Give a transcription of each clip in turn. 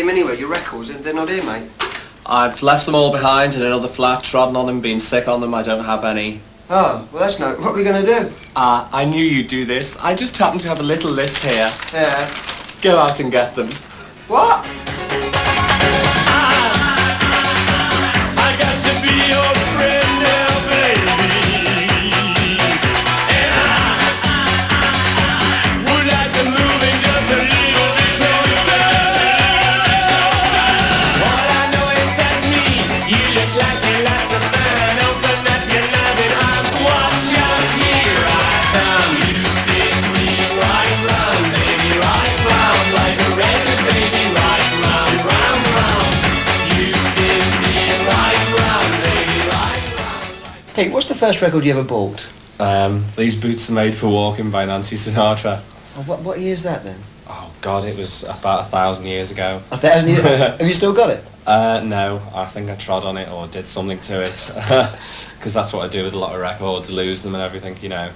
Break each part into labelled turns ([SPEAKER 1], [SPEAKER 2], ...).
[SPEAKER 1] them anyway, your records, they're not here, mate.
[SPEAKER 2] I've left them all behind in another flat, trodden on them, been sick on them. I don't have any.
[SPEAKER 1] Oh, well that's no... What are we going to do?
[SPEAKER 2] I knew you'd do this. I just happen to have a little list here.
[SPEAKER 1] Yeah.
[SPEAKER 2] Go out and get them.
[SPEAKER 1] What?
[SPEAKER 3] I got to be your friend now, baby. And I would like to move in just a little bit closer. All I know is that's me. You look like a lots of fun. Open up your loving arms. Watch out, here I come. You spin me right round, baby, right round. Like a record, baby, right round, round, round. You spin me right round, baby, right round.
[SPEAKER 1] Pete, what's the first record you ever bought?
[SPEAKER 2] These Boots Are Made for Walking by Nancy Sinatra.
[SPEAKER 1] Oh, what year's that then?
[SPEAKER 2] Oh God, it was about 1,000 years ago.
[SPEAKER 1] 1,000 years? Have you still got it?
[SPEAKER 2] No, I think I trod on it or did something to it. Because that's what I do with a lot of records, lose them and everything, you know.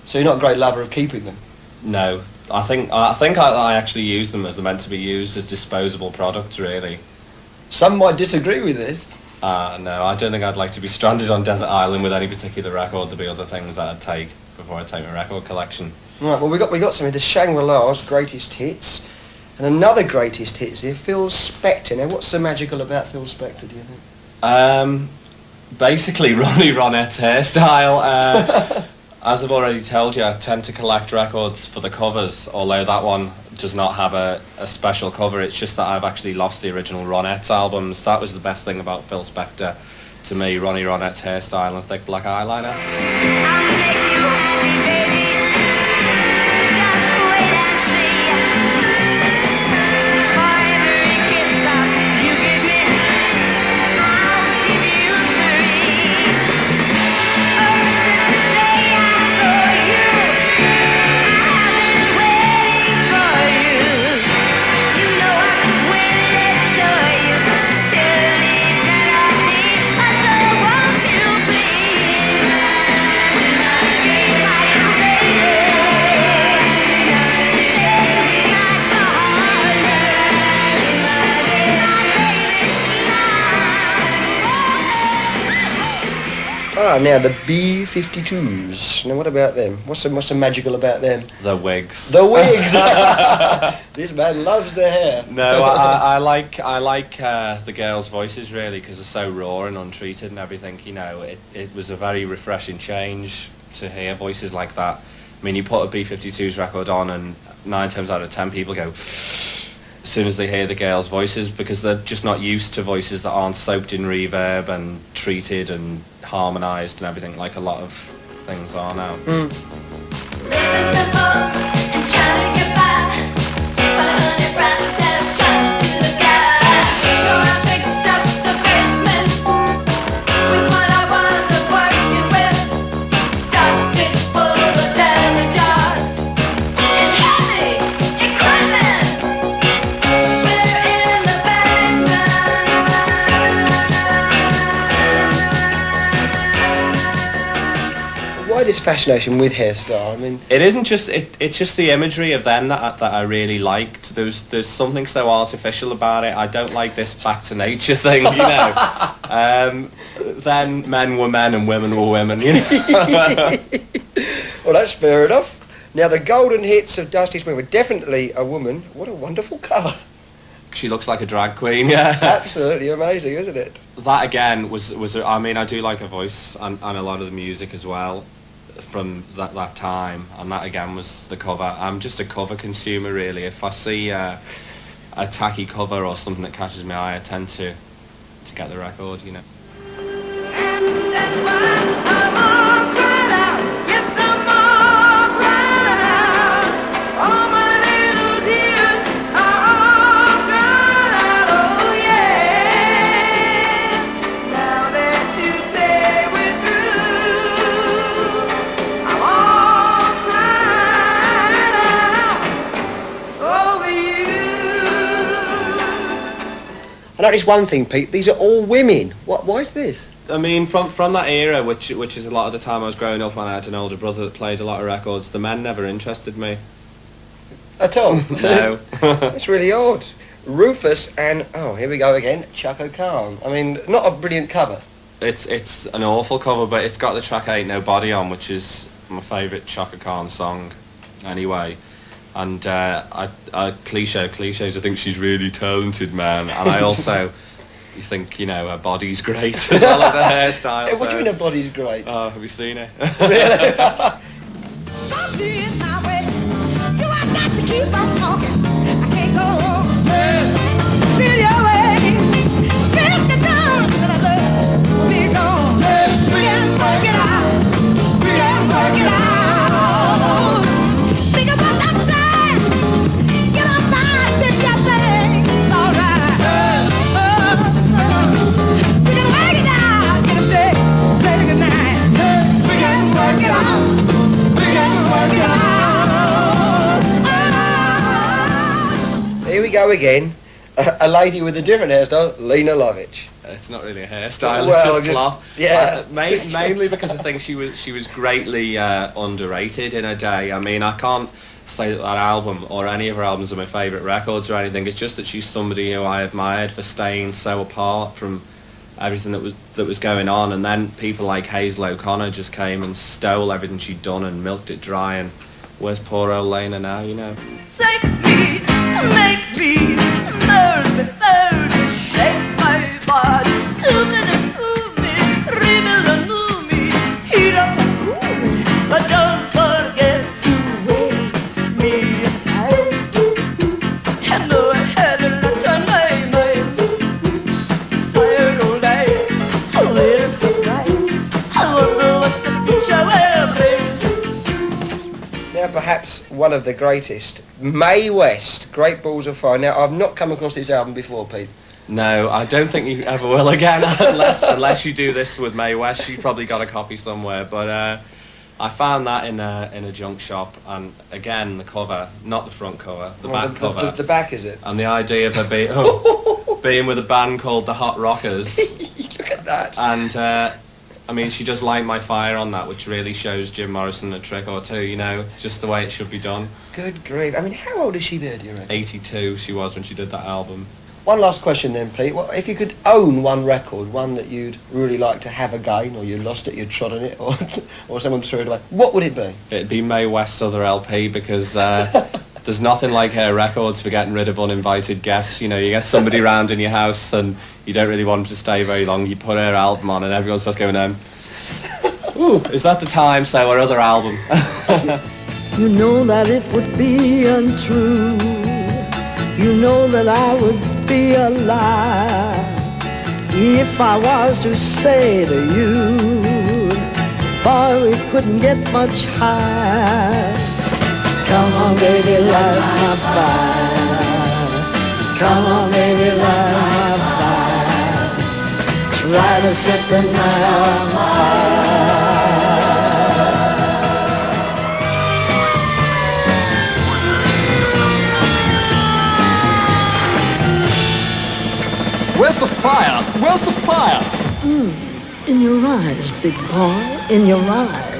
[SPEAKER 1] So you're not a great lover of keeping them?
[SPEAKER 2] No, I think I actually use them as they're meant to be used as disposable products, really.
[SPEAKER 1] Some might disagree with this.
[SPEAKER 2] No, I don't think I'd like to be stranded on desert island with any particular record. There'd be other things that I'd take before I take my record collection.
[SPEAKER 1] Right, well we got some of the Shangri-La's greatest hits, and another greatest hits here, Phil Spector. Now what's so magical about Phil Spector, do you think?
[SPEAKER 2] Basically Ronnie Ronette's hairstyle. As I've already told you, I tend to collect records for the covers, although that one does not have a special cover. It's just that I've actually lost the original Ronettes albums. That was the best thing about Phil Spector to me, Ronnie Ronette's hairstyle and thick black eyeliner.
[SPEAKER 1] Ah, now the B-52s. Now what about them? What's so magical about them?
[SPEAKER 2] The wigs.
[SPEAKER 1] The wigs! This man loves the hair.
[SPEAKER 2] No, I like the girls' voices really because they're so raw and untreated and everything. You know, it was a very refreshing change to hear voices like that. I mean, you put a B-52s record on and 9 times out of 10 people go as soon as they hear the girls' voices because they're just not used to voices that aren't soaked in reverb and treated and harmonised and everything like a lot of things are now.
[SPEAKER 4] Living simple and trying to get by, but 100 brands instead of shot to the sky. So I fixed up the basement with what I was working with. Stocked it full of jelly jars and heavy equipment. We're in the basement.
[SPEAKER 1] Why this fascination with hairstyle? I mean,
[SPEAKER 2] It isn't just it's just the imagery of them that I really liked. There's something so artificial about it. I don't like this back to nature thing, you know. Then men were men and women were women, you know.
[SPEAKER 1] well, that's fair enough. Now the golden hits of Dusty Spring were definitely a woman. What a wonderful cover.
[SPEAKER 2] She looks like a drag queen, yeah.
[SPEAKER 1] Absolutely amazing, isn't it?
[SPEAKER 2] That again was I mean, I do like her voice and a lot of the music as well from that time, and that again was the cover. I'm just a cover consumer really. If I see a tacky cover or something that catches my eye, I tend to get the record, you know.
[SPEAKER 1] I noticed one thing, Pete. These are all women. Why is this?
[SPEAKER 2] I mean, from that era, which is a lot of the time I was growing up when I had an older brother that played a lot of records, the men never interested me.
[SPEAKER 1] At all?
[SPEAKER 2] No.
[SPEAKER 1] That's really odd. Rufus and, oh, here we go again, Chaka Khan. I mean, not a brilliant cover.
[SPEAKER 2] It's an awful cover, but it's got the track Ain't Nobody on, which is my favourite Chaka Khan song anyway. And cliches, I think she's really talented, man. And I also think, you know, her body's great as well as her hairstyle.
[SPEAKER 1] Hey, what do you mean her body's great?
[SPEAKER 2] Oh, have you seen it?
[SPEAKER 1] Really?
[SPEAKER 5] Lost in my way. Do I got to keep on talking? I can't go on. See your way. Break the dawn that I love. Be gone. We can work it out. We can work it out. Think about that side. Get on by, did your thing. It's alright. We can work it out. Get a say goodnight. We can work it out.
[SPEAKER 1] Here we go again. A lady with a different hairstyle, Lena Lovitch.
[SPEAKER 2] It's not really a hairstyle,
[SPEAKER 1] Well,
[SPEAKER 2] it's just cloth.
[SPEAKER 1] yeah.
[SPEAKER 2] Mainly because I think she was greatly underrated in her day. I mean, I can't say that album or any of her albums are my favourite records or anything. It's just that she's somebody who I admired for staying so apart from everything that was going on. And then people like Hazel O'Connor just came and stole everything she'd done and milked it dry. And where's poor old Lena now, you know?
[SPEAKER 5] Take me, make me, mold me, shake my body, look and improve me, rebuild and move me, heat up and cool me, but don't forget to wake me tight. Hello, heaven, turn my mind, tired old days, a little surprise, I wonder what the future will bring.
[SPEAKER 1] Now perhaps one of the greatest, Mae West, Great Balls of Fire. Now I've not come across this album before, Pete.
[SPEAKER 2] No, I don't think you ever will again, unless you do this with Mae West. You probably got a copy somewhere, but I found that in a junk shop, and again the cover, not the front cover, the back cover.
[SPEAKER 1] The back, is it?
[SPEAKER 2] And the idea of her being with a band called the Hot Rockers.
[SPEAKER 1] Look at that.
[SPEAKER 2] And I mean, she does light my fire on that, which really shows Jim Morrison a trick or two, you know, just the way it should be done.
[SPEAKER 1] Good grief. I mean, how old is she there, do you reckon?
[SPEAKER 2] 82 she was when she did that album.
[SPEAKER 1] One last question then, Pete. Well, if you could own one record, one that you'd really like to have again, or you lost it, you'd trod on it, or someone threw it away, what would it be?
[SPEAKER 2] It'd be Mae West's other LP, because there's nothing like her records for getting rid of uninvited guests. You know, you get somebody round in your house and you don't really want them to stay very long, you put her album on and everyone starts going, ooh, is that the time? So her other album.
[SPEAKER 6] You know that it would be untrue. You know that I would be a lie if I was to say to you, boy, we couldn't get much higher. Come on, baby, light my fire. Come on, baby, light my fire. Try to set the night on fire.
[SPEAKER 3] Where's the fire? Where's the fire?
[SPEAKER 6] In your eyes, big boy, in your eyes.